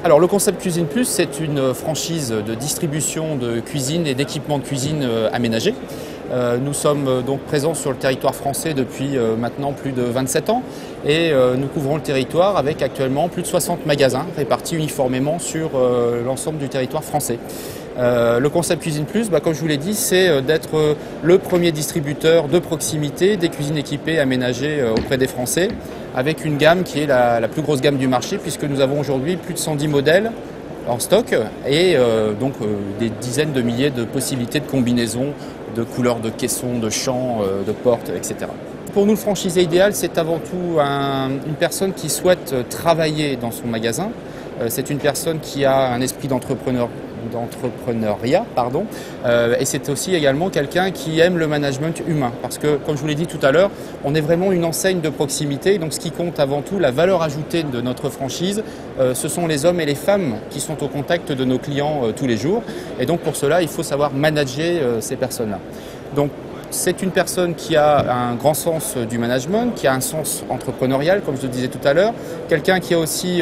Alors le concept Cuisine Plus, c'est une franchise de distribution de cuisine et d'équipements de cuisine aménagés. Nous sommes donc présents sur le territoire français depuis maintenant plus de 27 ans et nous couvrons le territoire avec actuellement plus de 60 magasins répartis uniformément sur l'ensemble du territoire français. Le concept Cuisine Plus, comme je vous l'ai dit, c'est d'être le premier distributeur de proximité des cuisines équipées aménagées auprès des Français, avec une gamme qui est la plus grosse gamme du marché, puisque nous avons aujourd'hui plus de 110 modèles en stock et des dizaines de milliers de possibilités de combinaisons, de couleurs de caissons, de champs, de portes, etc. Pour nous, le franchisé idéal, c'est avant tout une personne qui souhaite travailler dans son magasin. C'est une personne qui a un esprit d'entrepreneuriat, et c'est aussi également quelqu'un qui aime le management humain, parce que, comme je vous l'ai dit tout à l'heure, on est vraiment une enseigne de proximité, donc ce qui compte avant tout, la valeur ajoutée de notre franchise, ce sont les hommes et les femmes qui sont au contact de nos clients tous les jours, et donc pour cela, il faut savoir manager ces personnes-là. Donc, c'est une personne qui a un grand sens du management, qui a un sens entrepreneurial, comme je le disais tout à l'heure, quelqu'un qui a aussi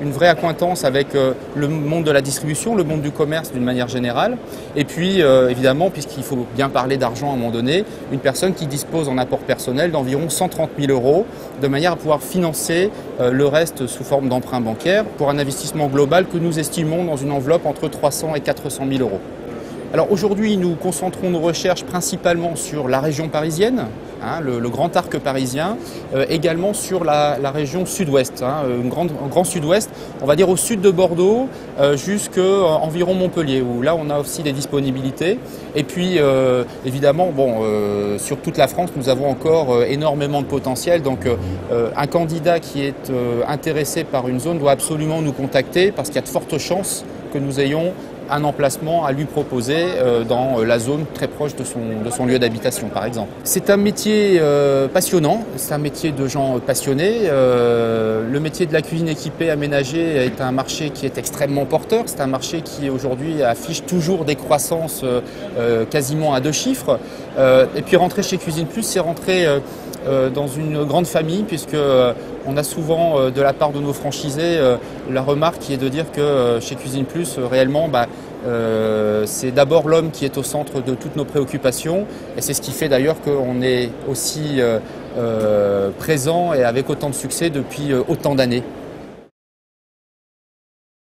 une vraie accointance avec le monde de la distribution, le monde du commerce d'une manière générale, et puis évidemment, puisqu'il faut bien parler d'argent à un moment donné, une personne qui dispose en apport personnel d'environ 130 000 € de manière à pouvoir financer le reste sous forme d'emprunt bancaire pour un investissement global que nous estimons dans une enveloppe entre 300 et 400 000 €. Alors aujourd'hui, nous concentrons nos recherches principalement sur la région parisienne, le grand arc parisien, également sur la région sud-ouest, un grand sud-ouest, on va dire au sud de Bordeaux, jusqu'à environ Montpellier, où là on a aussi des disponibilités. Et puis évidemment, sur toute la France, nous avons encore énormément de potentiel. Donc un candidat qui est intéressé par une zone doit absolument nous contacter, parce qu'il y a de fortes chances que nous ayons un emplacement à lui proposer dans la zone très proche de son lieu d'habitation, par exemple. C'est un métier passionnant, c'est un métier de gens passionnés. Le métier de la cuisine équipée aménagée est un marché qui est extrêmement porteur. C'est un marché qui aujourd'hui affiche toujours des croissances quasiment à 2 chiffres. Et puis rentrer chez Cuisine Plus, c'est rentrer dans une grande famille, puisque on a souvent de la part de nos franchisés la remarque qui est de dire que chez Cuisine Plus réellement c'est d'abord l'homme qui est au centre de toutes nos préoccupations, et c'est ce qui fait d'ailleurs qu'on est aussi présent et avec autant de succès depuis autant d'années.